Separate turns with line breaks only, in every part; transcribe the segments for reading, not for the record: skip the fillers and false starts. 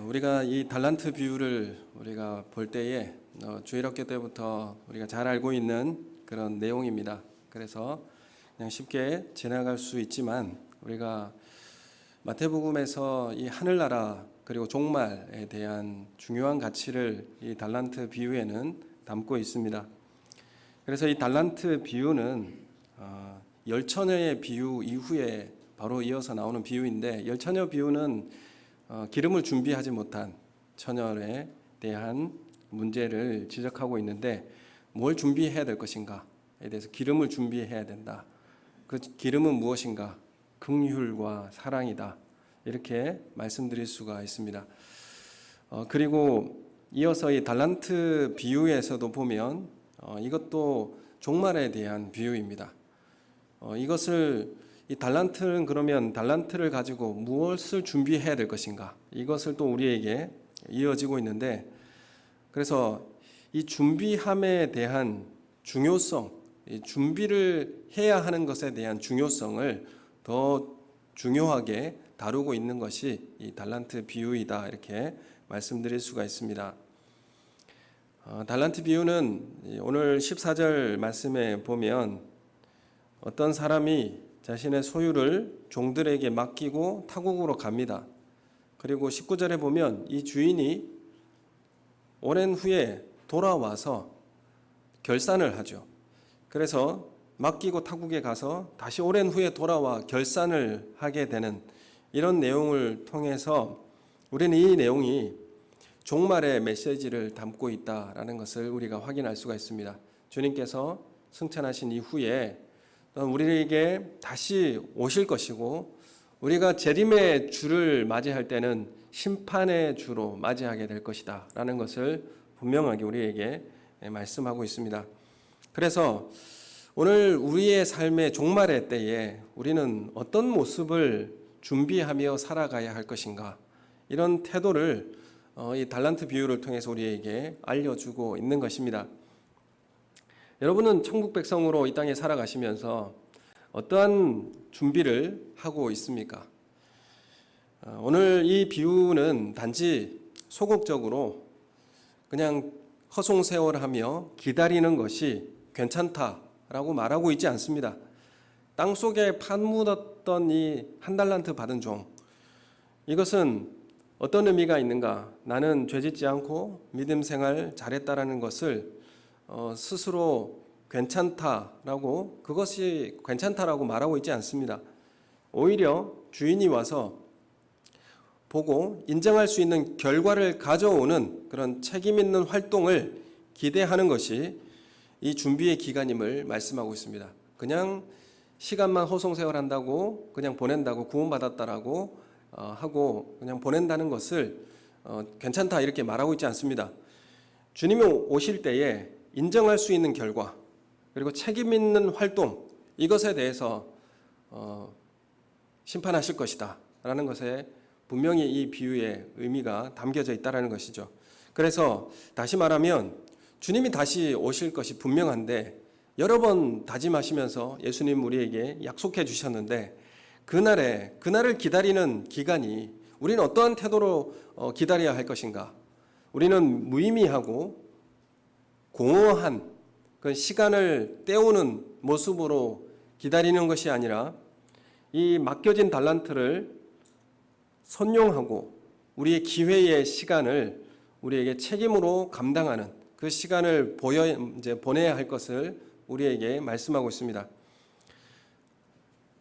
우리가 이 달란트 비유를 우리가 볼 때에 주일학교 때부터 우리가 잘 알고 있는 그런 내용입니다. 그래서 그냥 쉽게 지나갈 수 있지만 우리가 마태복음에서 이 하늘나라 그리고 종말에 대한 중요한 가치를 이 달란트 비유에는 담고 있습니다. 그래서 이 달란트 비유는 열처녀의 비유 이후에 바로 이어서 나오는 비유인데, 열처녀 비유는 기름을 준비하지 못한 처녀에 대한 문제를 지적하고 있는데, 뭘 준비해야 될 것인가에 대해서 기름을 준비해야 된다. 그 기름은 무엇인가? 긍휼과 사랑이다. 이렇게 말씀드릴 수가 있습니다. 그리고 이어서 이 달란트 비유에서도 보면 이것도 종말에 대한 비유입니다. 이 달란트는 그러면 달란트를 가지고 무엇을 준비해야 될 것인가? 이것을 또 우리에게 이어지고 있는데, 그래서 이 준비함에 대한 중요성, 이 준비를 해야 하는 것에 대한 중요성을 더 중요하게 다루고 있는 것이 이 달란트 비유이다, 이렇게 말씀드릴 수가 있습니다. 달란트 비유는 오늘 14절 말씀에 보면 어떤 사람이 자신의 소유를 종들에게 맡기고 타국으로 갑니다. 그리고 19절에 보면 이 주인이 오랜 후에 돌아와서 결산을 하죠. 그래서 맡기고 타국에 가서 다시 오랜 후에 돌아와 결산을 하게 되는 이런 내용을 통해서 우리는 이 내용이 종말의 메시지를 담고 있다라는 것을 우리가 확인할 수가 있습니다. 주님께서 승천하신 이후에 우리에게 다시 오실 것이고, 우리가 재림의 주를 맞이할 때는 심판의 주로 맞이하게 될 것이다 라는 것을 분명하게 우리에게 말씀하고 있습니다. 그래서 오늘 우리의 삶의 종말의 때에 우리는 어떤 모습을 준비하며 살아가야 할 것인가, 이런 태도를 이 달란트 비유를 통해서 우리에게 알려주고 있는 것입니다. 여러분은 천국 백성으로 이 땅에 살아가시면서 어떠한 준비를 하고 있습니까? 오늘 이 비유는 단지 소극적으로 그냥 허송세월하며 기다리는 것이 괜찮다라고 말하고 있지 않습니다. 땅속에 파묻었던 이 한 달란트 받은 종, 이것은 어떤 의미가 있는가? 나는 죄짓지 않고 믿음 생활 잘했다라는 것을 스스로 괜찮다라고, 그것이 괜찮다라고 말하고 있지 않습니다. 오히려 주인이 와서 보고 인정할 수 있는 결과를 가져오는 그런 책임 있는 활동을 기대하는 것이 이 준비의 기간임을 말씀하고 있습니다. 그냥 시간만 허송세월한다고, 그냥 보낸다고, 구원받았다라고 하고 그냥 보낸다는 것을 괜찮다 이렇게 말하고 있지 않습니다. 주님이 오실 때에 인정할 수 있는 결과, 그리고 책임 있는 활동, 이것에 대해서 심판하실 것이다 라는 것에 분명히 이 비유의 의미가 담겨져 있다는 것이죠. 그래서 다시 말하면 주님이 다시 오실 것이 분명한데, 여러 번 다짐하시면서 예수님 우리에게 약속해 주셨는데, 그날을 기다리는 기간이 우리는 어떠한 태도로 기다려야 할 것인가? 우리는 무의미하고 공허한 그 시간을 때우는 모습으로 기다리는 것이 아니라, 이 맡겨진 달란트를 선용하고 우리의 기회의 시간을 우리에게 책임으로 감당하는 그 시간을 보내야 할 것을 우리에게 말씀하고 있습니다.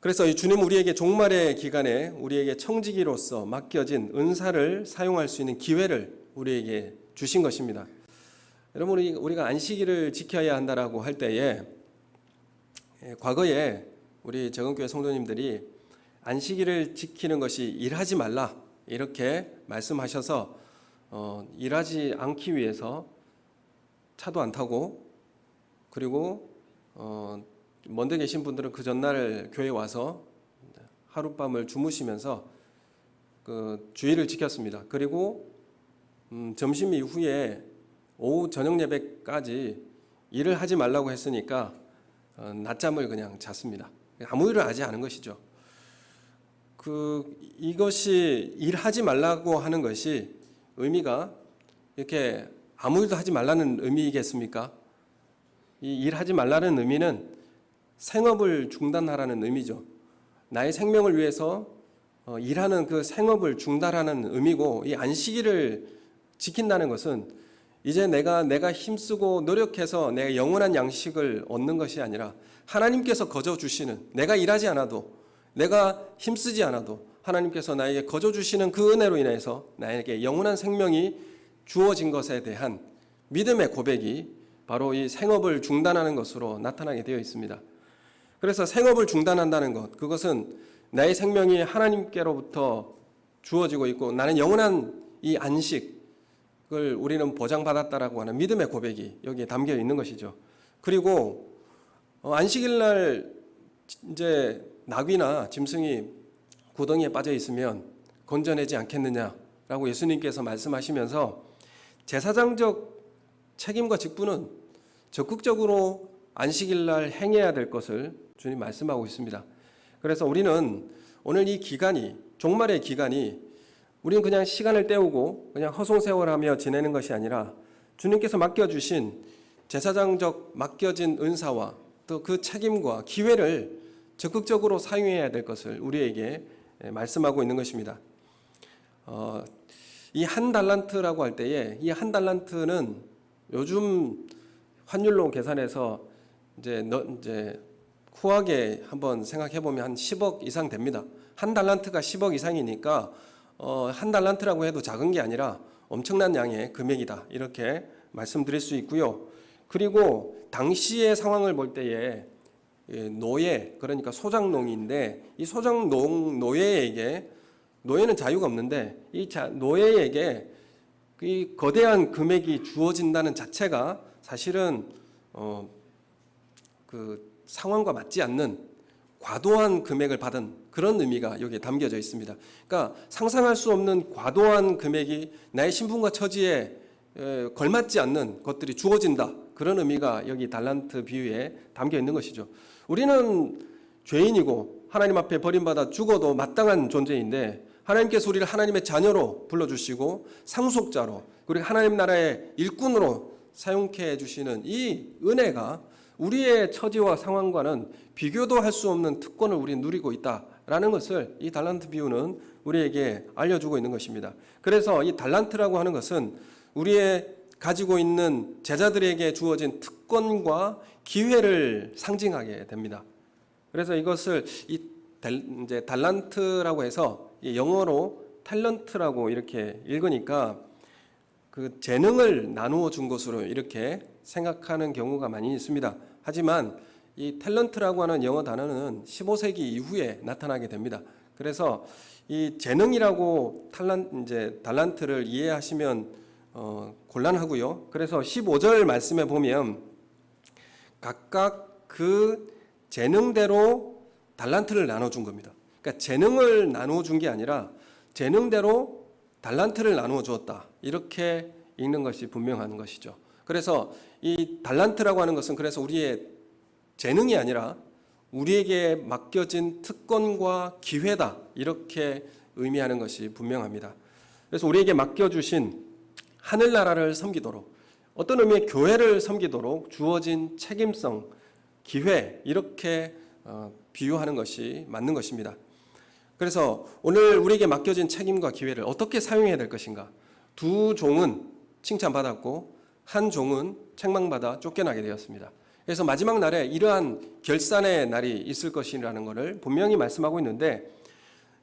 그래서 이 주님 우리에게 종말의 기간에 우리에게 청지기로서 맡겨진 은사를 사용할 수 있는 기회를 우리에게 주신 것입니다. 여러분, 우리가 안식일을 지켜야 한다라고 할 때에, 과거에 우리 정은교회 성도님들이 안식일을 지키는 것이 일하지 말라 이렇게 말씀하셔서 일하지 않기 위해서 차도 안 타고, 그리고 먼데 계신 분들은 그 전날 교회에 와서 하룻밤을 주무시면서 그 주일을 지켰습니다. 그리고 점심 이후에 오후 저녁 예배까지 일을 하지 말라고 했으니까 낮잠을 그냥 잤습니다. 아무 일을 하지 않은 것이죠. 이것이 일하지 말라고 하는 것이 의미가 이렇게 아무 일도 하지 말라는 의미겠습니까? 이 일하지 말라는 의미는 생업을 중단하라는 의미죠. 나의 생명을 위해서 일하는 그 생업을 중단하는 의미고, 이 안식일을 지킨다는 것은 이제 내가 힘쓰고 노력해서 내가 영원한 양식을 얻는 것이 아니라 하나님께서 거저 주시는, 내가 일하지 않아도, 내가 힘쓰지 않아도 하나님께서 나에게 거저 주시는 그 은혜로 인해서 나에게 영원한 생명이 주어진 것에 대한 믿음의 고백이 바로 이 생업을 중단하는 것으로 나타나게 되어 있습니다. 그래서 생업을 중단한다는 것, 그것은 나의 생명이 하나님께로부터 주어지고 있고 나는 영원한 이 안식을 우리는 보장받았다라고 하는 믿음의 고백이 여기에 담겨 있는 것이죠. 그리고 안식일 날 이제 나귀나 짐승이 구덩이에 빠져 있으면 건져내지 않겠느냐라고 예수님께서 말씀하시면서 제사장적 책임과 직분은 적극적으로 안식일 날 행해야 될 것을 주님 말씀하고 있습니다. 그래서 우리는 오늘 이 기간이, 종말의 기간이 우리는 그냥 시간을 때우고 그냥 허송세월하며 지내는 것이 아니라 주님께서 맡겨주신 제사장적 맡겨진 은사와 또 그 책임과 기회를 적극적으로 사용해야 될 것을 우리에게 말씀하고 있는 것입니다. 이 한 달란트라고 할 때에 이 한 달란트는 요즘 환율로 계산해서 이제 후하게 한번 생각해 보면 한 10억 이상 됩니다. 한 달란트가 10억 이상이니까 한 달란트라고 해도 작은 게 아니라 엄청난 양의 금액이다, 이렇게 말씀드릴 수 있고요. 그리고 당시의 상황을 볼 때에 노예, 그러니까 소장농인데 이 소장농 노예에게, 노예는 자유가 없는데 이 노예에게 이 거대한 금액이 주어진다는 자체가 사실은 그 상황과 맞지 않는 과도한 금액을 받은 그런 의미가 여기에 담겨져 있습니다. 그러니까 상상할 수 없는 과도한 금액이 나의 신분과 처지에 걸맞지 않는 것들이 주어진다, 그런 의미가 여기 달란트 비유에 담겨 있는 것이죠. 우리는 죄인이고 하나님 앞에 버림받아 죽어도 마땅한 존재인데 하나님께서 우리를 하나님의 자녀로 불러주시고 상속자로, 그리고 하나님 나라의 일꾼으로 사용케 해주시는 이 은혜가 우리의 처지와 상황과는 비교도 할 수 없는 특권을 우리는 누리고 있다라는 것을 이 달란트 비유는 우리에게 알려주고 있는 것입니다. 그래서 이 달란트라고 하는 것은 우리의 가지고 있는 제자들에게 주어진 특권과 기회를 상징하게 됩니다. 그래서 이것을 이제 달란트라고 해서 영어로 탤런트라고 이렇게 읽으니까 그 재능을 나누어 준 것으로 이렇게 생각하는 경우가 많이 있습니다. 하지만 이 탤런트라고 하는 영어 단어는 15세기 이후에 나타나게 됩니다. 그래서 이 재능이라고 달란트를 이해하시면 곤란하고요. 그래서 15절 말씀에 보면 각각 그 재능대로 달란트를 나눠준 겁니다. 그러니까 재능을 나누어 준 게 아니라 재능대로 달란트를 나누어 주었다, 이렇게 읽는 것이 분명한 것이죠. 그래서 이 달란트라고 하는 것은 그래서 우리의 재능이 아니라 우리에게 맡겨진 특권과 기회다, 이렇게 의미하는 것이 분명합니다. 그래서 우리에게 맡겨주신 하늘나라를 섬기도록, 어떤 의미의 교회를 섬기도록 주어진 책임성, 기회, 이렇게 비유하는 것이 맞는 것입니다. 그래서 오늘 우리에게 맡겨진 책임과 기회를 어떻게 사용해야 될 것인가? 두 종은 칭찬받았고 한 종은 책망받아 쫓겨나게 되었습니다. 그래서 마지막 날에 이러한 결산의 날이 있을 것이라는 것을 분명히 말씀하고 있는데,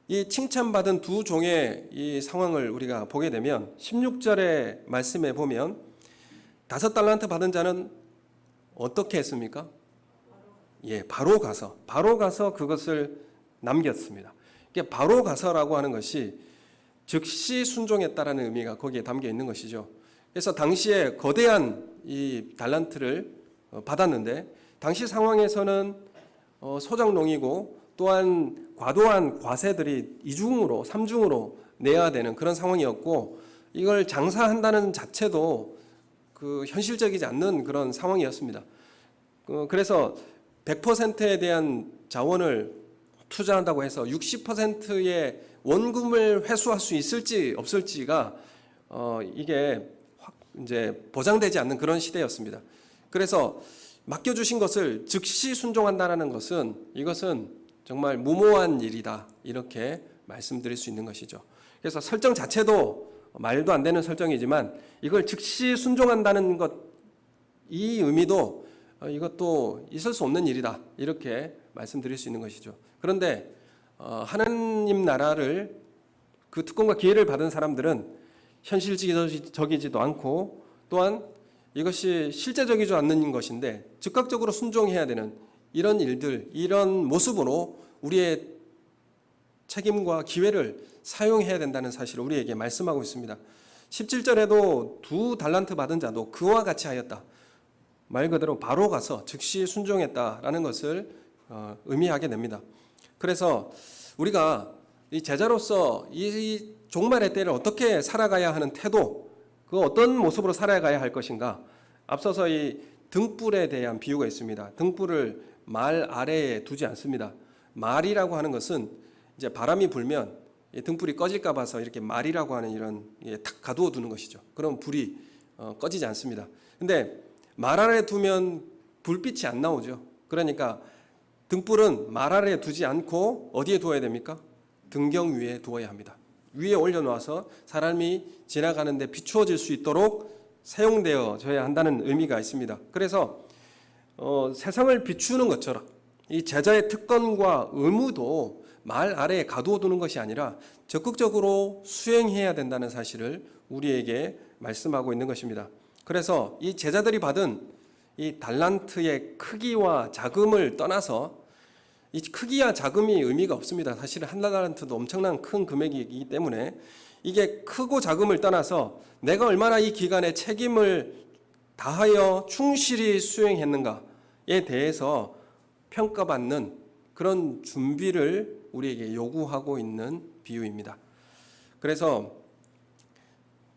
이 칭찬받은 두 종의 이 상황을 우리가 보게 되면 16절의 말씀에 보면 5달란트 받은 자는 어떻게 했습니까? 바로 가서 그것을 남겼습니다. 바로 가서라고 하는 것이 즉시 순종했다라는 의미가 거기에 담겨 있는 것이죠. 그래서 당시에 거대한 이 달란트를 받았는데 당시 상황에서는 소장농이고 또한 과도한 과세들이 2중으로 3중으로 내야 되는 그런 상황이었고, 이걸 장사한다는 자체도 그 현실적이지 않는 그런 상황이었습니다. 그래서 100%에 대한 자원을 투자한다고 해서 60%의 원금을 회수할 수 있을지 없을지가 이게 이제 보장되지 않는 그런 시대였습니다. 그래서 맡겨주신 것을 즉시 순종한다는 것은 이것은 정말 무모한 일이다 이렇게 말씀드릴 수 있는 것이죠. 그래서 설정 자체도 말도 안 되는 설정이지만 이걸 즉시 순종한다는 것, 이 의미도 이것도 있을 수 없는 일이다 이렇게 말씀드릴 수 있는 것이죠. 그런데 하나님 나라를 그 특권과 기회를 받은 사람들은 현실적이지도 않고 또한 이것이 실제적이지 않는 것인데 즉각적으로 순종해야 되는 이런 일들, 이런 모습으로 우리의 책임과 기회를 사용해야 된다는 사실을 우리에게 말씀하고 있습니다. 17절에도 2달란트 받은 자도 그와 같이 하였다. 말 그대로 바로 가서 즉시 순종했다라는 것을 의미하게 됩니다. 그래서 우리가 이 제자로서 이 종말의 때를 어떻게 살아가야 하는 태도, 그 어떤 모습으로 살아가야 할 것인가. 앞서서 이 등불에 대한 비유가 있습니다. 등불을 말 아래에 두지 않습니다. 말이라고 하는 것은 이제 바람이 불면 등불이 꺼질까 봐서 이렇게 말이라고 하는 이런 탁 가두어 두는 것이죠. 그럼 불이 꺼지지 않습니다. 근데 말 아래에 두면 불빛이 안 나오죠. 그러니까 등불은 말 아래에 두지 않고 어디에 두어야 됩니까? 등경 위에 두어야 합니다. 위에 올려놓아서 사람이 지나가는데 비추어질 수 있도록 사용되어져야 한다는 의미가 있습니다. 그래서 세상을 비추는 것처럼 이 제자의 특권과 의무도 말 아래에 가두어 두는 것이 아니라 적극적으로 수행해야 된다는 사실을 우리에게 말씀하고 있는 것입니다. 그래서 이 제자들이 받은 이 달란트의 크기와 자금을 떠나서 이 크기와 자금이 의미가 없습니다. 사실 한 달란트도 엄청난 큰 금액이기 때문에 이게 크고 작음을 떠나서 내가 얼마나 이 기간에 책임을 다하여 충실히 수행했는가에 대해서 평가받는 그런 준비를 우리에게 요구하고 있는 비유입니다. 그래서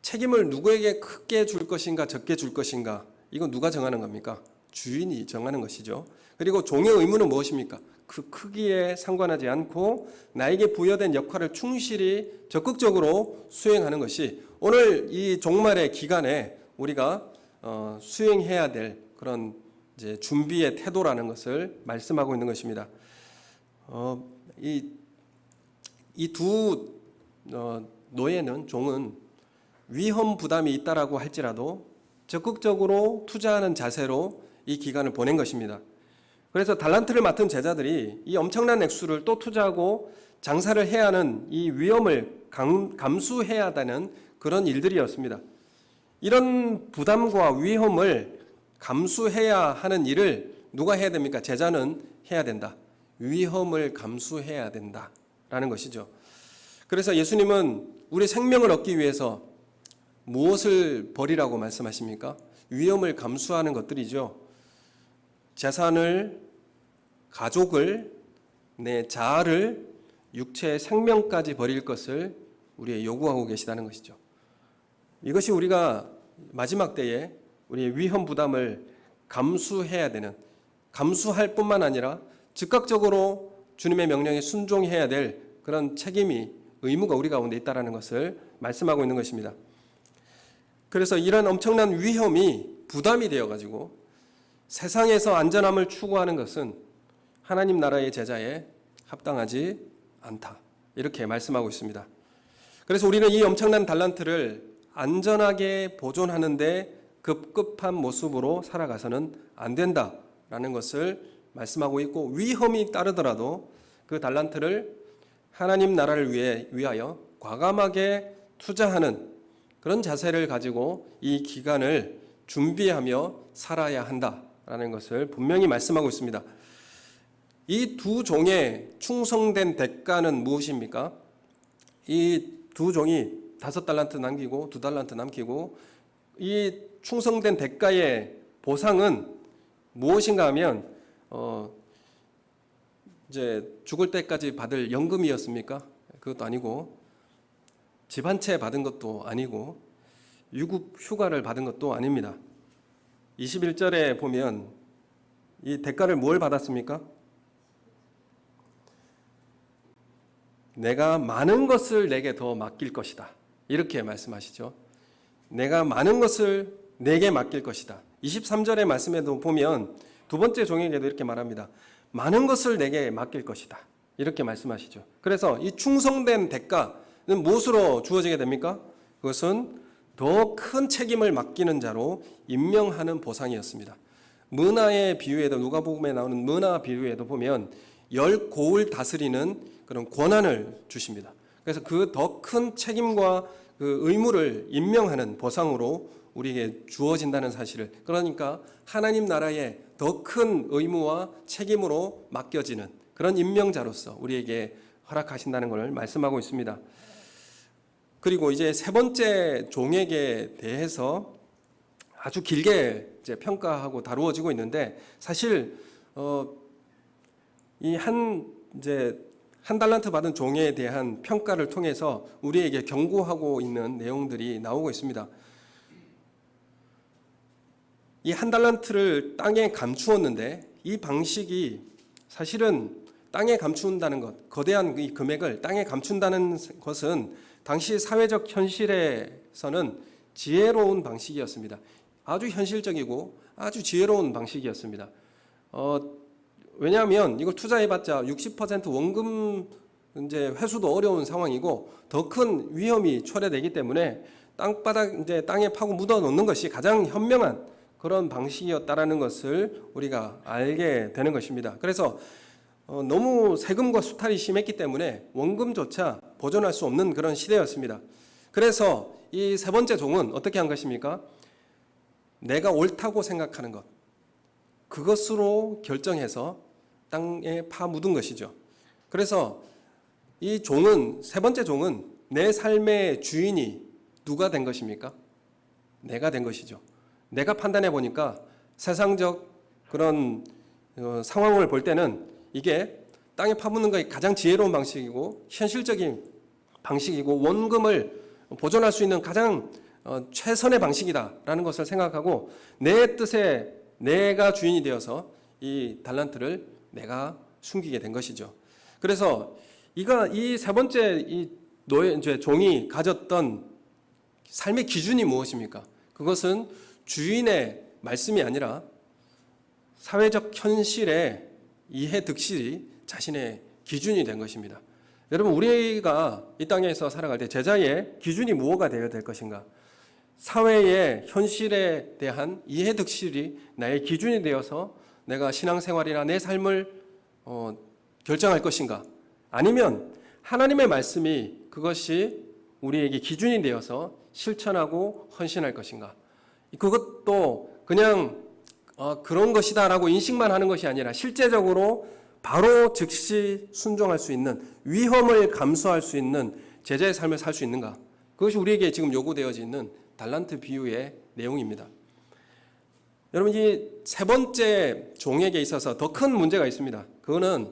책임을 누구에게 크게 줄 것인가 적게 줄 것인가, 이건 누가 정하는 겁니까? 주인이 정하는 것이죠. 그리고 종의 의무는 무엇입니까? 그 크기에 상관하지 않고 나에게 부여된 역할을 충실히 적극적으로 수행하는 것이 오늘 이 종말의 기간에 우리가 수행해야 될 그런 이제 준비의 태도라는 것을 말씀하고 있는 것입니다. 이 두 노예는, 종은 위험 부담이 있다라고 할지라도 적극적으로 투자하는 자세로 이 기간을 보낸 것입니다. 그래서 달란트를 맡은 제자들이 이 엄청난 액수를 또 투자하고 장사를 해야 하는 이 위험을 감수해야 하는 그런 일들이었습니다. 이런 부담과 위험을 감수해야 하는 일을 누가 해야 됩니까? 제자는 해야 된다. 위험을 감수해야 된다라는 것이죠. 그래서 예수님은 우리 생명을 얻기 위해서 무엇을 버리라고 말씀하십니까? 위험을 감수하는 것들이죠. 재산을, 가족을, 내 자아를, 육체의 생명까지 버릴 것을 우리에게 요구하고 계시다는 것이죠. 이것이 우리가 마지막 때에 우리의 위험 부담을 감수해야 되는, 감수할 뿐만 아니라 즉각적으로 주님의 명령에 순종해야 될 그런 책임이, 의무가 우리 가운데 있다는 것을 말씀하고 있는 것입니다. 그래서 이런 엄청난 위험이 부담이 되어가지고 세상에서 안전함을 추구하는 것은 하나님 나라의 제자에 합당하지 않다, 이렇게 말씀하고 있습니다. 그래서 우리는 이 엄청난 달란트를 안전하게 보존하는데 급급한 모습으로 살아가서는 안 된다라는 것을 말씀하고 있고, 위험이 따르더라도 그 달란트를 하나님 나라를 위하여 과감하게 투자하는 그런 자세를 가지고 이 기간을 준비하며 살아야 한다라는 것을 분명히 말씀하고 있습니다. 이 두 종의 충성된 대가는 무엇입니까? 이 두 종이 5달란트 남기고 2달란트 남기고, 이 충성된 대가의 보상은 무엇인가 하면 이제 죽을 때까지 받을 연금이었습니까? 그것도 아니고, 집 한 채 받은 것도 아니고, 유급 휴가를 받은 것도 아닙니다. 21절에 보면 이 대가를 뭘 받았습니까? 내가 많은 것을 내게 더 맡길 것이다, 이렇게 말씀하시죠. 내가 많은 것을 내게 맡길 것이다. 23절의 말씀에도 보면 두 번째 종에게도 이렇게 말합니다. 많은 것을 내게 맡길 것이다. 이렇게 말씀하시죠. 그래서 이 충성된 대가는 무엇으로 주어지게 됩니까? 그것은 더 큰 책임을 맡기는 자로 임명하는 보상이었습니다. 문화의 비유에도, 누가복음에 나오는 문화 비유에도 보면 10고을 다스리는 그런 권한을 주십니다. 그래서 그 더 큰 책임과 그 의무를 임명하는 보상으로 우리에게 주어진다는 사실을, 그러니까 하나님 나라의 더 큰 의무와 책임으로 맡겨지는 그런 임명자로서 우리에게 허락하신다는 것을 말씀하고 있습니다. 그리고 이제 세 번째 종에게 대해서 아주 길게 이제 평가하고 다루어지고 있는데, 사실 이 한 달란트 받은 종에 대한 평가를 통해서 우리에게 경고하고 있는 내용들이 나오고 있습니다. 이 한 달란트를 땅에 감추었는데, 이 방식이 사실은 땅에 감춘다는 것, 거대한 이 금액을 땅에 감춘다는 것은 당시 사회적 현실에서는 지혜로운 방식이었습니다. 아주 현실적이고 아주 지혜로운 방식이었습니다. 왜냐하면 이걸 투자해봤자 60% 원금 이제 회수도 어려운 상황이고 더 큰 위험이 초래되기 때문에 땅바닥 이제 땅에 파고 묻어 놓는 것이 가장 현명한 그런 방식이었다라는 것을 우리가 알게 되는 것입니다. 그래서 너무 세금과 수탈이 심했기 때문에 원금조차 보존할 수 없는 그런 시대였습니다. 그래서 이 세 번째 종은 어떻게 한 것입니까? 내가 옳다고 생각하는 것, 그것으로 결정해서 땅에 파묻은 것이죠. 그래서 이 종은, 세 번째 종은 내 삶의 주인이 누가 된 것입니까? 내가 된 것이죠. 내가 판단해 보니까 세상적 그런 상황을 볼 때는 이게 땅에 파묻는 것이 가장 지혜로운 방식이고 현실적인 방식이고 원금을 보존할 수 있는 가장 최선의 방식이다라는 것을 생각하고 내 뜻에 내가 주인이 되어서 이 달란트를 내가 숨기게 된 것이죠. 그래서 이 세 번째 이 종이 가졌던 삶의 기준이 무엇입니까? 그것은 주인의 말씀이 아니라 사회적 현실의 이해 득실이 자신의 기준이 된 것입니다. 여러분, 우리가 이 땅에서 살아갈 때 제자의 기준이 무엇가 되어야 될 것인가? 사회의 현실에 대한 이해 득실이 나의 기준이 되어서 내가 신앙생활이나 내 삶을 결정할 것인가? 아니면 하나님의 말씀이 그것이 우리에게 기준이 되어서 실천하고 헌신할 것인가? 그것도 그냥 그런 것이다라고 인식만 하는 것이 아니라 실제적으로 바로 즉시 순종할 수 있는, 위험을 감수할 수 있는 제자의 삶을 살 수 있는가? 그것이 우리에게 지금 요구되어져 있는 달란트 비유의 내용입니다. 여러분, 이 세 번째 종에게 있어서 더 큰 문제가 있습니다. 그거는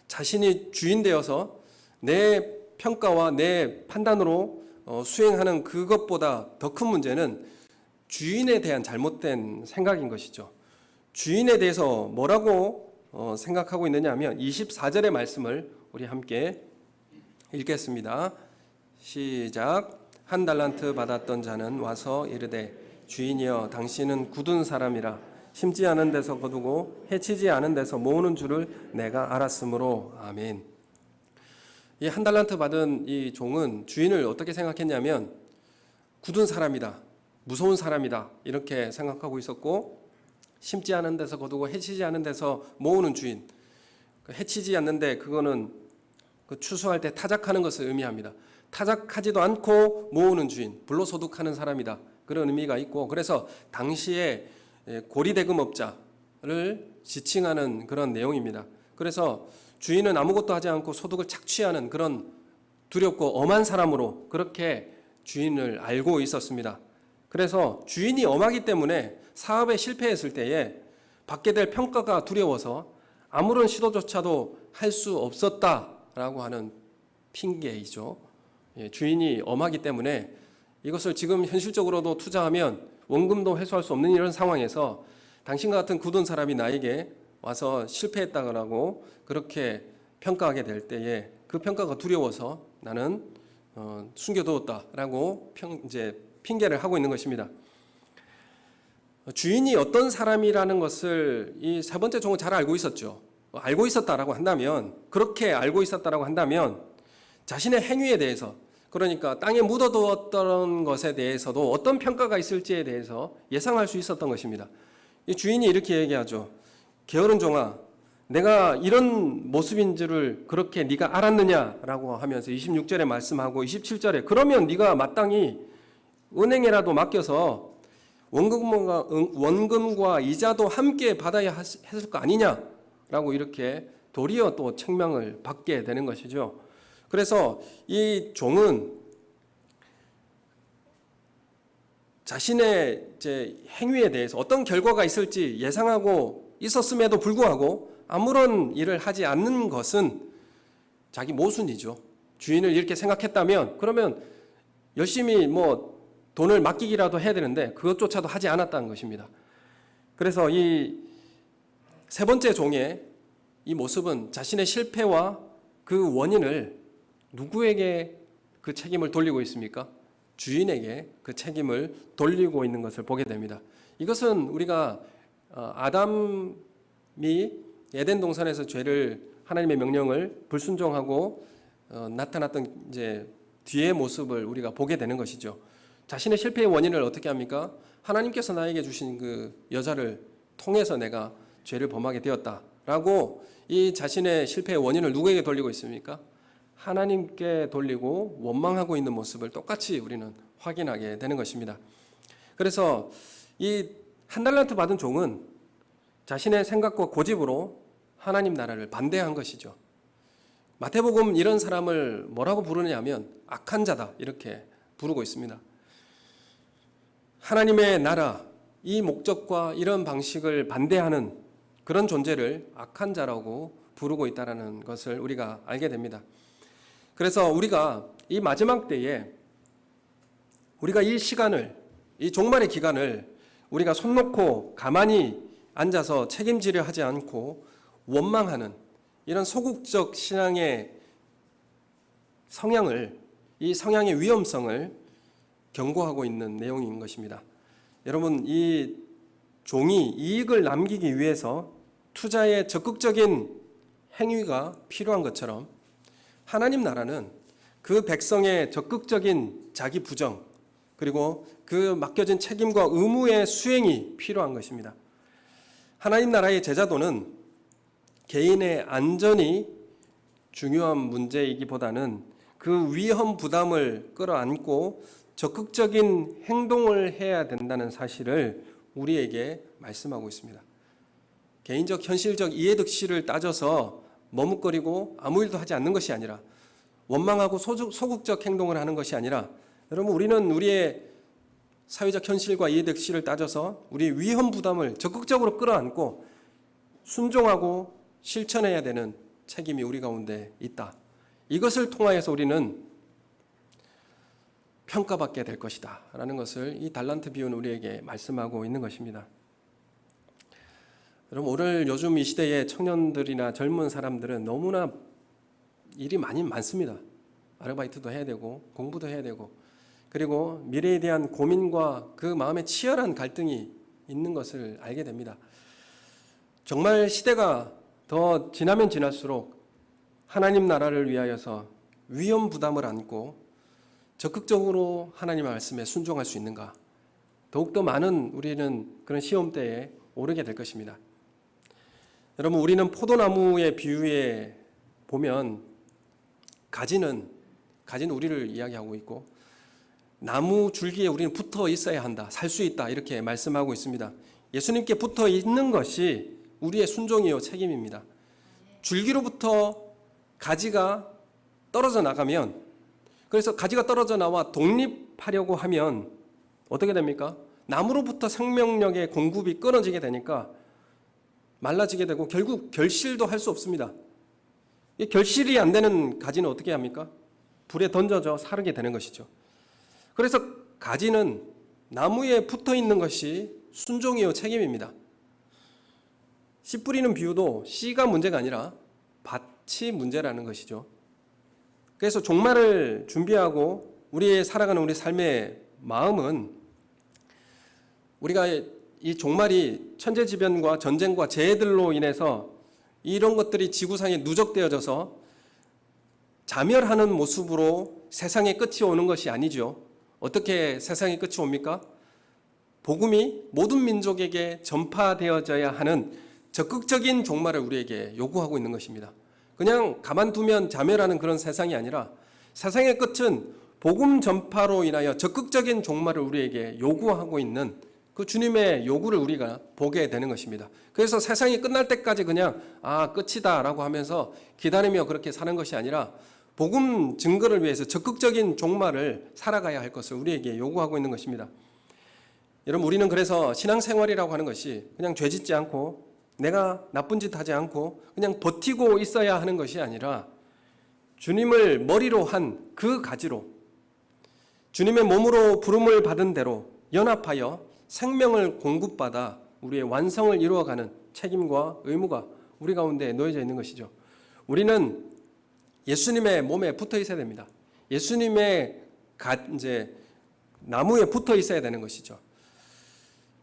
자신이 주인 되어서 내 평가와 내 판단으로 수행하는 그것보다 더 큰 문제는 주인에 대한 잘못된 생각인 것이죠. 주인에 대해서 뭐라고 생각하고 있느냐 하면 24절의 말씀을 우리 함께 읽겠습니다. 시작. 한 달란트 받았던 자는 와서 이르되 주인이여 당신은 굳은 사람이라 심지 않은 데서 거두고 해치지 않은 데서 모으는 줄을 내가 알았으므로. 아멘. 이 한 달란트 받은 이 종은 주인을 어떻게 생각했냐면 굳은 사람이다, 무서운 사람이다 이렇게 생각하고 있었고, 심지 않은 데서 거두고 해치지 않은 데서 모으는 주인, 해치지 않는데 그거는 추수할 때 타작하는 것을 의미합니다. 타작하지도 않고 모으는 주인, 불로소득하는 사람이다 그런 의미가 있고, 그래서 당시에 고리대금업자를 지칭하는 그런 내용입니다. 그래서 주인은 아무것도 하지 않고 소득을 착취하는 그런 두렵고 엄한 사람으로 그렇게 주인을 알고 있었습니다. 그래서 주인이 엄하기 때문에 사업에 실패했을 때에 받게 될 평가가 두려워서 아무런 시도조차도 할 수 없었다라고 하는 핑계이죠. 주인이 엄하기 때문에 이것을 지금 현실적으로도 투자하면 원금도 회수할 수 없는 이런 상황에서 당신과 같은 굳은 사람이 나에게 와서 실패했다고 그렇게 평가하게 될 때에 그 평가가 두려워서 나는 숨겨두었다라고 이제 핑계를 하고 있는 것입니다. 주인이 어떤 사람이라는 것을 이 세 번째 종은 잘 알고 있었죠. 알고 있었다라고 한다면, 그렇게 알고 있었다라고 한다면 자신의 행위에 대해서, 그러니까 땅에 묻어두었던 것에 대해서도 어떤 평가가 있을지에 대해서 예상할 수 있었던 것입니다. 이 주인이 이렇게 얘기하죠. 게으른 종아, 내가 이런 모습인 줄을 그렇게 네가 알았느냐라고 하면서 26절에 말씀하고 27절에 그러면 네가 마땅히 은행에라도 맡겨서 원금과 이자도 함께 받아야 했을 거 아니냐라고 이렇게 도리어 또 책망을 받게 되는 것이죠. 그래서 이 종은 자신의 이제 행위에 대해서 어떤 결과가 있을지 예상하고 있었음에도 불구하고 아무런 일을 하지 않는 것은 자기 모순이죠. 주인을 이렇게 생각했다면 그러면 열심히 뭐 돈을 맡기기라도 해야 되는데 그것조차도 하지 않았다는 것입니다. 그래서 이 세 번째 종의 이 모습은 자신의 실패와 그 원인을 누구에게 그 책임을 돌리고 있습니까? 주인에게 그 책임을 돌리고 있는 것을 보게 됩니다. 이것은 우리가 아담이 에덴 동산에서 하나님의 명령을 불순종하고 나타났던 이제 뒤의 모습을 우리가 보게 되는 것이죠. 자신의 실패의 원인을 어떻게 합니까? 하나님께서 나에게 주신 그 여자를 통해서 내가 죄를 범하게 되었다라고 이 자신의 실패의 원인을 누구에게 돌리고 있습니까? 하나님께 돌리고 원망하고 있는 모습을 똑같이 우리는 확인하게 되는 것입니다. 그래서 이 한 달란트 받은 종은 자신의 생각과 고집으로 하나님 나라를 반대한 것이죠. 마태복음 이런 사람을 뭐라고 부르냐면 악한 자다 이렇게 부르고 있습니다. 하나님의 나라, 이 목적과 이런 방식을 반대하는 그런 존재를 악한 자라고 부르고 있다는 것을 우리가 알게 됩니다. 그래서 우리가 이 마지막 때에 우리가 이 시간을, 이 종말의 기간을 우리가 손 놓고 가만히 앉아서 책임지려 하지 않고 원망하는 이런 소극적 신앙의 성향을, 이 성향의 위험성을 경고하고 있는 내용인 것입니다. 여러분, 이 종이 이익을 남기기 위해서 투자에 적극적인 행위가 필요한 것처럼 하나님 나라는 그 백성의 적극적인 자기 부정 그리고 그 맡겨진 책임과 의무의 수행이 필요한 것입니다. 하나님 나라의 제자도는 개인의 안전이 중요한 문제이기보다는 그 위험 부담을 끌어안고 적극적인 행동을 해야 된다는 사실을 우리에게 말씀하고 있습니다. 개인적 현실적 이해득실을 따져서 머뭇거리고 아무 일도 하지 않는 것이 아니라 원망하고 소극적 행동을 하는 것이 아니라 여러분 우리는 우리의 사회적 현실과 이해득실을 따져서 우리의 위험 부담을 적극적으로 끌어안고 순종하고 실천해야 되는 책임이 우리 가운데 있다. 이것을 통하여서 우리는 평가받게 될 것이다 라는 것을 이 달란트 비유는 우리에게 말씀하고 있는 것입니다. 여러분 오늘 요즘 이 시대의 청년들이나 젊은 사람들은 너무나 일이 많습니다. 아르바이트도 해야 되고 공부도 해야 되고 그리고 미래에 대한 고민과 그 마음에 치열한 갈등이 있는 것을 알게 됩니다. 정말 시대가 더 지나면 지날수록 하나님 나라를 위하여서 위험 부담을 안고 적극적으로 하나님의 말씀에 순종할 수 있는가? 더욱더 많은 우리는 그런 시험대에 오르게 될 것입니다. 여러분 우리는 포도나무의 비유에 보면 가지는 우리를 이야기하고 있고 나무 줄기에 우리는 붙어 있어야 한다. 살 수 있다. 이렇게 말씀하고 있습니다. 예수님께 붙어 있는 것이 우리의 순종이요 책임입니다. 줄기로부터 가지가 떨어져 나가면 그래서 가지가 떨어져 나와 독립하려고 하면 어떻게 됩니까? 나무로부터 생명력의 공급이 끊어지게 되니까 말라지게 되고 결국 결실도 할 수 없습니다. 이 결실이 안 되는 가지는 어떻게 합니까? 불에 던져져 사르게 되는 것이죠. 그래서 가지는 나무에 붙어 있는 것이 순종이요 책임입니다. 씨 뿌리는 비유도 씨가 문제가 아니라 밭이 문제라는 것이죠. 그래서 종말을 준비하고 우리의 살아가는 우리 삶의 마음은 우리가 이 종말이 천재지변과 전쟁과 재해들로 인해서 이런 것들이 지구상에 누적되어져서 자멸하는 모습으로 세상의 끝이 오는 것이 아니죠. 어떻게 세상의 끝이 옵니까? 복음이 모든 민족에게 전파되어져야 하는 적극적인 종말을 우리에게 요구하고 있는 것입니다. 그냥 가만두면 자멸하는 그런 세상이 아니라 세상의 끝은 복음 전파로 인하여 적극적인 종말을 우리에게 요구하고 있는 그 주님의 요구를 우리가 보게 되는 것입니다. 그래서 세상이 끝날 때까지 그냥 끝이다 라고 하면서 기다리며 그렇게 사는 것이 아니라 복음 증거를 위해서 적극적인 종말을 살아가야 할 것을 우리에게 요구하고 있는 것입니다. 여러분, 우리는 그래서 신앙생활이라고 하는 것이 그냥 죄짓지 않고 내가 나쁜 짓 하지 않고 그냥 버티고 있어야 하는 것이 아니라 주님을 머리로 한 그 가지로 주님의 몸으로 부름을 받은 대로 연합하여 생명을 공급받아 우리의 완성을 이루어가는 책임과 의무가 우리 가운데 놓여져 있는 것이죠. 우리는 예수님의 몸에 붙어 있어야 됩니다. 예수님의 나무에 붙어 있어야 되는 것이죠.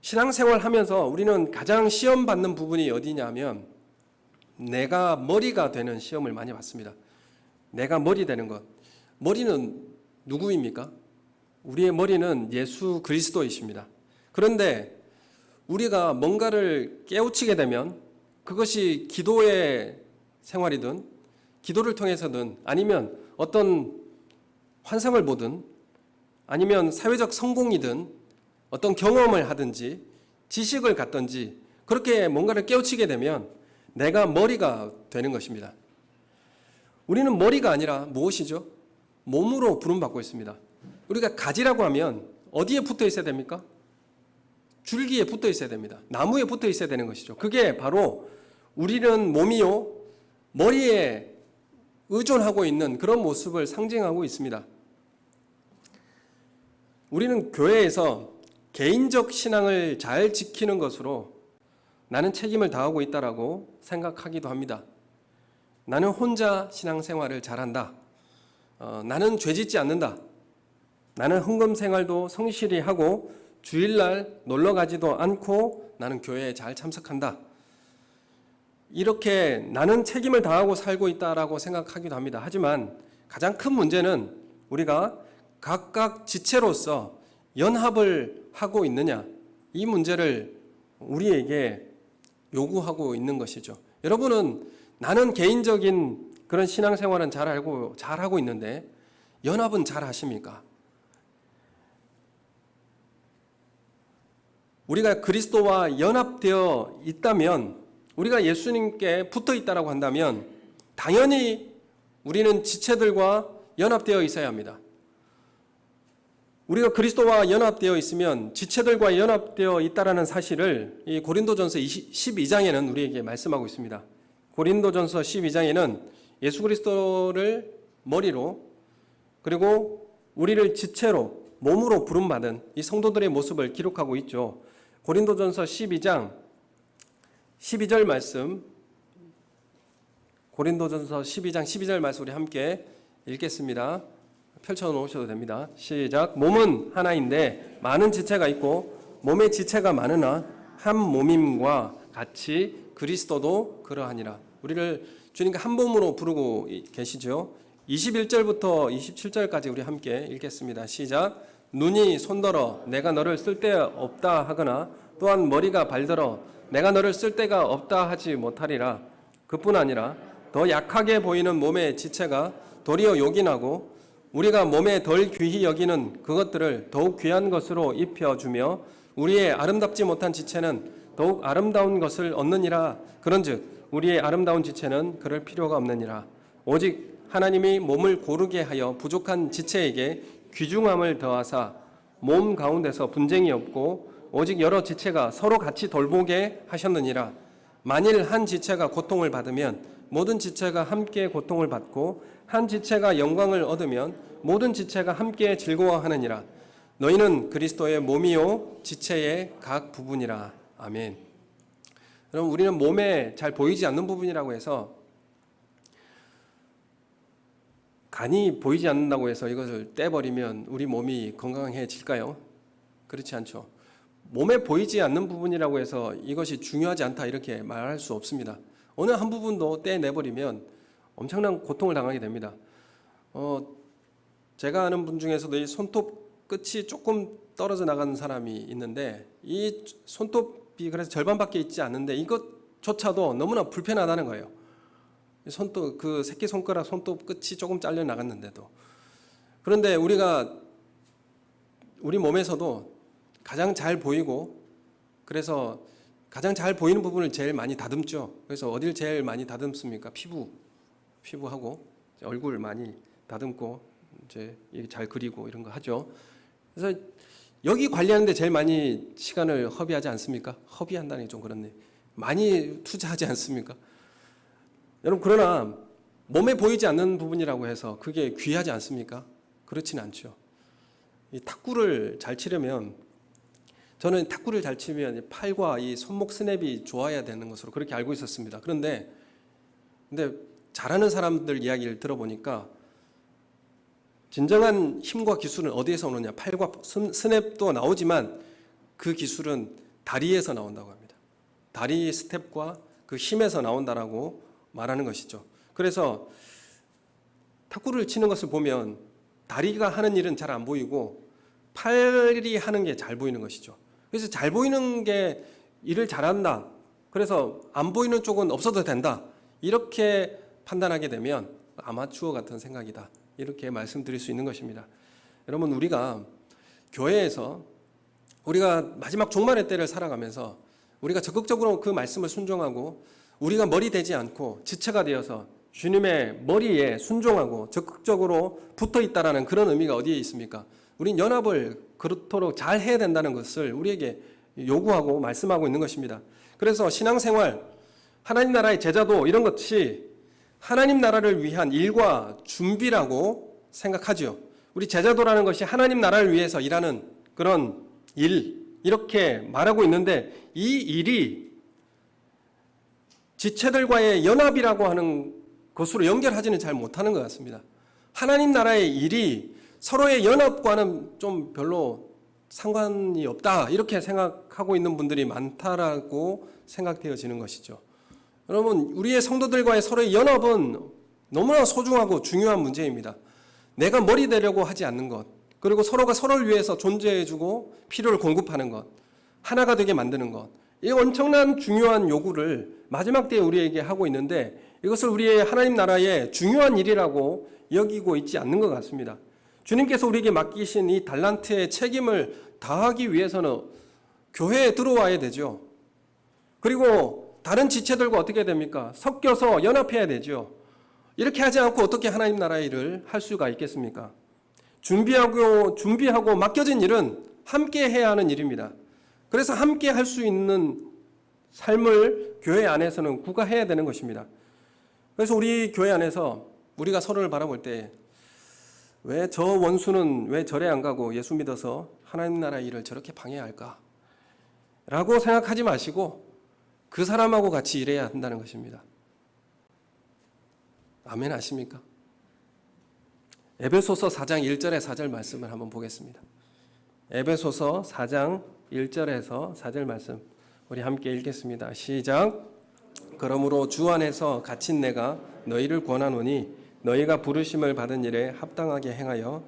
신앙생활 하면서 우리는 가장 시험 받는 부분이 어디냐면 내가 머리가 되는 시험을 많이 받습니다. 내가 머리 되는 것. 머리는 누구입니까? 우리의 머리는 예수 그리스도이십니다. 그런데 우리가 뭔가를 깨우치게 되면 그것이 기도의 생활이든 기도를 통해서든 아니면 어떤 환상을 보든 아니면 사회적 성공이든 어떤 경험을 하든지 지식을 갖든지 그렇게 뭔가를 깨우치게 되면 내가 머리가 되는 것입니다. 우리는 머리가 아니라 무엇이죠? 몸으로 부름받고 있습니다. 우리가 가지라고 하면 어디에 붙어 있어야 됩니까? 줄기에 붙어 있어야 됩니다. 나무에 붙어 있어야 되는 것이죠. 그게 바로 우리는 몸이요 머리에 의존하고 있는 그런 모습을 상징하고 있습니다. 우리는 교회에서 개인적 신앙을 잘 지키는 것으로 나는 책임을 다하고 있다라고 생각하기도 합니다. 나는 혼자 신앙생활을 잘한다. 나는 죄짓지 않는다. 나는 헌금 생활도 성실히 하고 주일날 놀러 가지도 않고 나는 교회에 잘 참석한다. 이렇게 나는 책임을 다하고 살고 있다라고 생각하기도 합니다. 하지만 가장 큰 문제는 우리가 각각 지체로서 연합을 하고 있느냐, 이 문제를 우리에게 요구하고 있는 것이죠. 여러분은 나는 개인적인 그런 신앙생활은 잘하고 있는데 연합은 잘 하십니까? 우리가 그리스도와 연합되어 있다면, 우리가 예수님께 붙어 있다라고 한다면 당연히 우리는 지체들과 연합되어 있어야 합니다. 우리가 그리스도와 연합되어 있으면 지체들과 연합되어 있다라는 사실을 이 고린도전서 12장에는 우리에게 말씀하고 있습니다. 고린도전서 12장에는 예수 그리스도를 머리로 그리고 우리를 지체로 몸으로 부름받은 이 성도들의 모습을 기록하고 있죠. 고린도전서 12장 12절 말씀, 고린도전서 12장 12절 말씀 우리 함께 읽겠습니다. 펼쳐놓으셔도 됩니다. 시작. 몸은 하나인데 많은 지체가 있고 몸의 지체가 많으나 한 몸임과 같이 그리스도도 그러하니라. 우리를 주님과 한 몸으로 부르고 계시죠. 21절부터 27절까지 우리 함께 읽겠습니다. 시작. 눈이 손더러 내가 너를 쓸데없다 하거나 또한 머리가 발더러 내가 너를 쓸데가 없다 하지 못하리라. 그뿐 아니라 더 약하게 보이는 몸의 지체가 도리어 요긴하고 우리가 몸에 덜 귀히 여기는 그것들을 더욱 귀한 것으로 입혀주며 우리의 아름답지 못한 지체는 더욱 아름다운 것을 얻느니라. 그런즉 우리의 아름다운 지체는 그럴 필요가 없느니라. 오직 하나님이 몸을 고르게 하여 부족한 지체에게 귀중함을 더하사 몸 가운데서 분쟁이 없고 오직 여러 지체가 서로 같이 돌보게 하셨느니라. 만일 한 지체가 고통을 받으면 모든 지체가 함께 고통을 받고 한 지체가 영광을 얻으면 모든 지체가 함께 즐거워하느니라. 너희는 그리스도의 몸이요 지체의 각 부분이라. 아멘. 여러분, 우리는 몸에 잘 보이지 않는 부분이라고 해서 간이 보이지 않는다고 해서 이것을 떼버리면 우리 몸이 건강해질까요? 그렇지 않죠. 몸에 보이지 않는 부분이라고 해서 이것이 중요하지 않다 이렇게 말할 수 없습니다. 어느 한 부분도 떼내버리면 엄청난 고통을 당하게 됩니다. 제가 아는 분 중에서도 이 손톱 끝이 조금 떨어져 나가는 사람이 있는데 이 손톱이 그래서 절반밖에 있지 않는데 이것조차도 너무나 불편하다는 거예요. 손톱 그 새끼 손가락 손톱 끝이 조금 잘려 나갔는데도. 그런데 우리 몸에서도 가장 잘 보이고 그래서 가장 잘 보이는 부분을 제일 많이 다듬죠. 그래서 어딜 제일 많이 다듬습니까? 피부하고 얼굴 많이 다듬고 이제 잘 그리고 이런 거 하죠. 그래서 여기 관리하는데 제일 많이 시간을 허비하지 않습니까? 허비한다는 게 좀 그렇네. 많이 투자하지 않습니까? 여러분 그러나 몸에 보이지 않는 부분이라고 해서 그게 귀하지 않습니까? 그렇지는 않죠. 이 탁구를 잘 치려면 저는 탁구를 잘 치면 팔과 이 손목 스냅이 좋아야 되는 것으로 그렇게 알고 있었습니다. 근데 잘하는 사람들 이야기를 들어보니까 진정한 힘과 기술은 어디에서 오느냐? 팔과 스냅도 나오지만 그 기술은 다리에서 나온다고 합니다. 다리 스텝과 그 힘에서 나온다라고 말하는 것이죠. 그래서 탁구를 치는 것을 보면 다리가 하는 일은 잘 안 보이고 팔이 하는 게 잘 보이는 것이죠. 그래서 잘 보이는 게 일을 잘한다. 그래서 안 보이는 쪽은 없어도 된다. 이렇게 판단하게 되면 아마추어 같은 생각이다. 이렇게 말씀드릴 수 있는 것입니다. 여러분 우리가 교회에서 우리가 마지막 종말의 때를 살아가면서 우리가 적극적으로 그 말씀을 순종하고 우리가 머리 되지 않고 지체가 되어서 주님의 머리에 순종하고 적극적으로 붙어 있다라는 그런 의미가 어디에 있습니까? 우린 연합을 그렇도록 잘 해야 된다는 것을 우리에게 요구하고 말씀하고 있는 것입니다. 그래서 신앙생활, 하나님 나라의 제자도 이런 것이 하나님 나라를 위한 일과 준비라고 생각하죠. 우리 제자도라는 것이 하나님 나라를 위해서 일하는 그런 일, 이렇게 말하고 있는데 이 일이 지체들과의 연합이라고 하는 것으로 연결하지는 잘 못하는 것 같습니다. 하나님 나라의 일이 서로의 연합과는 좀 별로 상관이 없다 이렇게 생각하고 있는 분들이 많다라고 생각되어지는 것이죠. 여러분 우리의 성도들과의 서로의 연합은 너무나 소중하고 중요한 문제입니다. 내가 머리 되려고 하지 않는 것, 그리고 서로가 서로를 위해서 존재해주고 필요를 공급하는 것, 하나가 되게 만드는 것, 이 엄청난 중요한 요구를 마지막 때에 우리에게 하고 있는데 이것을 우리의 하나님 나라의 중요한 일이라고 여기고 있지 않는 것 같습니다. 주님께서 우리에게 맡기신 이 달란트의 책임을 다하기 위해서는 교회에 들어와야 되죠. 그리고 다른 지체들과 어떻게 됩니까? 섞여서 연합해야 되죠. 이렇게 하지 않고 어떻게 하나님 나라의 일을 할 수가 있겠습니까? 준비하고 맡겨진 일은 함께 해야 하는 일입니다. 그래서 함께 할 수 있는 삶을 교회 안에서는 구가해야 되는 것입니다. 그래서 우리 교회 안에서 우리가 서로를 바라볼 때 왜 저 원수는 왜 절에 안 가고 예수 믿어서 하나님 나라의 일을 저렇게 방해할까? 라고 생각하지 마시고 그 사람하고 같이 일해야 한다는 것입니다. 아멘 하십니까? 에베소서 4장 1절에 4절 말씀을 한번 보겠습니다. 에베소서 4장 1절에서 4절 말씀 우리 함께 읽겠습니다. 시작. 그러므로 주 안에서 갇힌 내가 너희를 권하노니 너희가 부르심을 받은 일에 합당하게 행하여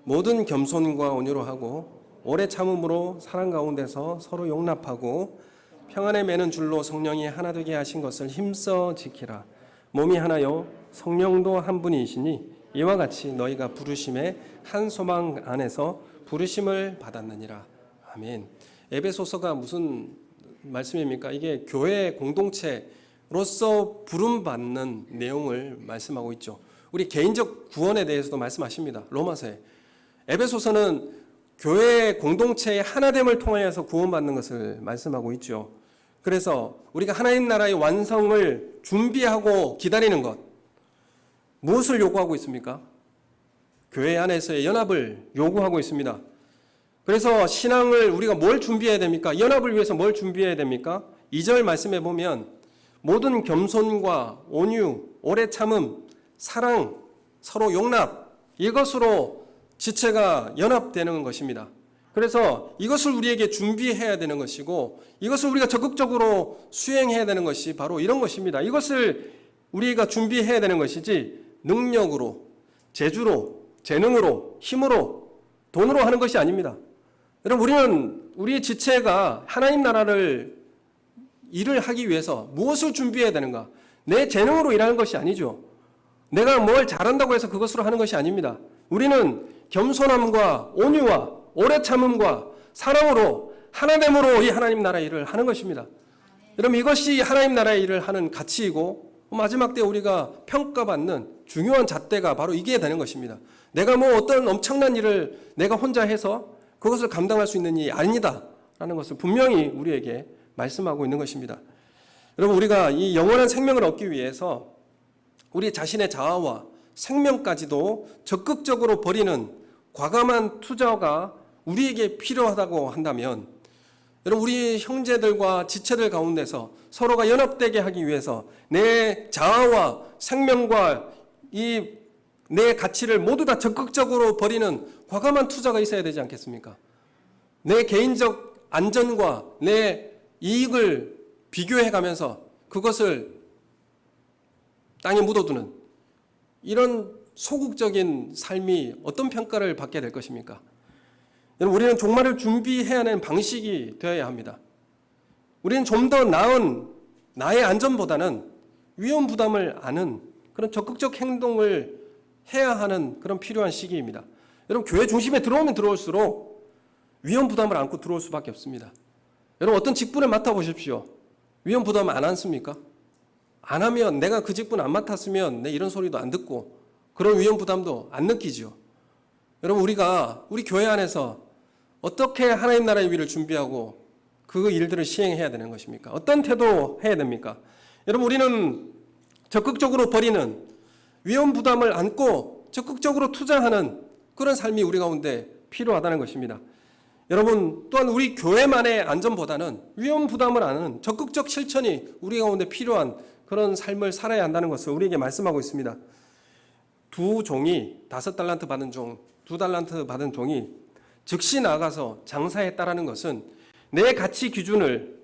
모든 겸손과 온유로 하고 오래 참음으로 사랑 가운데서 서로 용납하고 평안에 매는 줄로 성령이 하나 되게 하신 것을 힘써 지키라. 몸이 하나요 성령도 한 분이시니 이와 같이 너희가 부르심의 한 소망 안에서 부르심을 받았느니라. 아멘. 에베소서가 무슨 말씀입니까? 이게 교회 공동체로서 부름받는 내용을 말씀하고 있죠. 우리 개인적 구원에 대해서도 말씀하십니다. 로마서에. 에베소서는 교회 공동체의 하나됨을 통하여서 구원받는 것을 말씀하고 있죠. 그래서 우리가 하나님 나라의 완성을 준비하고 기다리는 것, 무엇을 요구하고 있습니까? 교회 안에서의 연합을 요구하고 있습니다. 그래서 신앙을 우리가 뭘 준비해야 됩니까? 연합을 위해서 뭘 준비해야 됩니까? 2절 말씀에 보면 모든 겸손과 온유, 오래 참음, 사랑 서로 용납, 이것으로 지체가 연합되는 것입니다. 그래서 이것을 우리에게 준비해야 되는 것이고 이것을 우리가 적극적으로 수행해야 되는 것이 바로 이런 것입니다. 이것을 우리가 준비해야 되는 것이지 능력으로, 재주로, 재능으로, 힘으로, 돈으로 하는 것이 아닙니다. 여러분, 우리는 우리의 지체가 하나님 나라를 일을 하기 위해서 무엇을 준비해야 되는가? 내 재능으로 일하는 것이 아니죠. 내가 뭘 잘한다고 해서 그것으로 하는 것이 아닙니다. 우리는 겸손함과 온유와 오래 참음과 사랑으로 하나됨으로 이 하나님 나라의 일을 하는 것입니다. 여러분, 이것이 하나님 나라의 일을 하는 가치이고 마지막 때 우리가 평가받는 중요한 잣대가 바로 이게 되는 것입니다. 내가 뭐 어떤 엄청난 일을 내가 혼자 해서 그것을 감당할 수 있는 일이 아니다 라는 것을 분명히 우리에게 말씀하고 있는 것입니다. 여러분, 우리가 이 영원한 생명을 얻기 위해서 우리 자신의 자아와 생명까지도 적극적으로 버리는 과감한 투자가 우리에게 필요하다고 한다면, 여러분, 우리 형제들과 지체들 가운데서 서로가 연합되게 하기 위해서 내 자아와 생명과 이 내 가치를 모두 다 적극적으로 버리는 과감한 투자가 있어야 되지 않겠습니까? 내 개인적 안전과 내 이익을 비교해 가면서 그것을 땅에 묻어두는 이런 소극적인 삶이 어떤 평가를 받게 될 것입니까? 여러분, 우리는 종말을 준비해야 하는 방식이 되어야 합니다. 우리는 좀 더 나은 나의 안전보다는 위험 부담을 아는 그런 적극적 행동을 해야 하는 그런 필요한 시기입니다. 여러분, 교회 중심에 들어오면 들어올수록 위험 부담을 안고 들어올 수밖에 없습니다. 여러분, 어떤 직분을 맡아보십시오. 위험 부담 안 안습니까? 안 하면, 내가 그 직분 안 맡았으면 내 이런 소리도 안 듣고 그런 위험 부담도 안 느끼죠. 여러분, 우리 교회 안에서 어떻게 하나님 나라의 위를 준비하고 그 일들을 시행해야 되는 것입니까? 어떤 태도 해야 됩니까? 여러분, 우리는 적극적으로 버리는 위험 부담을 안고 적극적으로 투자하는 그런 삶이 우리 가운데 필요하다는 것입니다. 여러분, 또한 우리 교회만의 안전보다는 위험 부담을 아는 적극적 실천이 우리 가운데 필요한 그런 삶을 살아야 한다는 것을 우리에게 말씀하고 있습니다. 두 종이 5달란트 받은 종, 2달란트 받은 종이 즉시 나가서 장사했다라는 것은 내 가치 기준을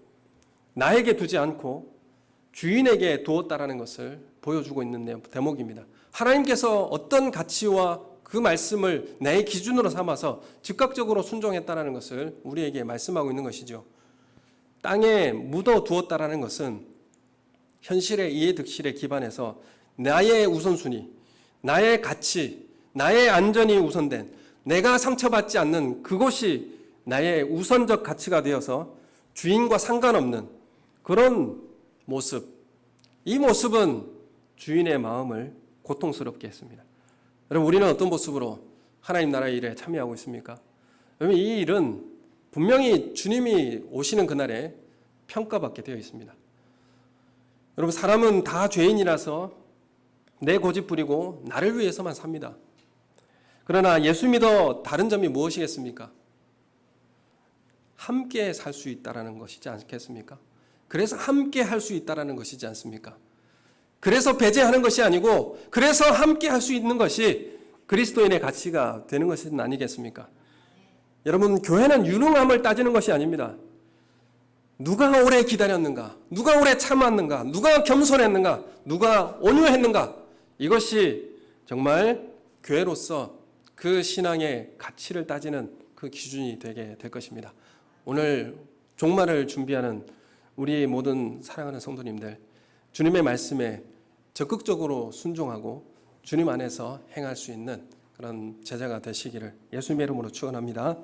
나에게 두지 않고 주인에게 두었다라는 것을 보여주고 있는 대목입니다. 하나님께서 어떤 가치와 그 말씀을 내 기준으로 삼아서 즉각적으로 순종했다라는 것을 우리에게 말씀하고 있는 것이죠. 땅에 묻어두었다라는 것은 현실의 이해득실에 기반해서 나의 우선순위, 나의 가치, 나의 안전이 우선된, 내가 상처받지 않는 그것이 나의 우선적 가치가 되어서 주인과 상관없는 그런 모습, 이 모습은 주인의 마음을 고통스럽게 했습니다. 여러분, 우리는 어떤 모습으로 하나님 나라의 일에 참여하고 있습니까? 여러분, 이 일은 분명히 주님이 오시는 그날에 평가받게 되어 있습니다. 여러분, 사람은 다 죄인이라서 내 고집 부리고 나를 위해서만 삽니다. 그러나 예수 믿어 다른 점이 무엇이겠습니까? 함께 살 수 있다는 것이지 않겠습니까? 그래서 함께 할 수 있다는 것이지 않습니까? 그래서 배제하는 것이 아니고 그래서 함께 할 수 있는 것이 그리스도인의 가치가 되는 것은 아니겠습니까? 여러분, 교회는 유능함을 따지는 것이 아닙니다. 누가 오래 기다렸는가? 누가 오래 참았는가? 누가 겸손했는가? 누가 온유했는가? 이것이 정말 교회로서 그 신앙의 가치를 따지는 그 기준이 되게 될 것입니다. 오늘 종말을 준비하는 우리 모든 사랑하는 성도님들, 주님의 말씀에 적극적으로 순종하고 주님 안에서 행할 수 있는 그런 제자가 되시기를 예수님의 이름으로 축원합니다.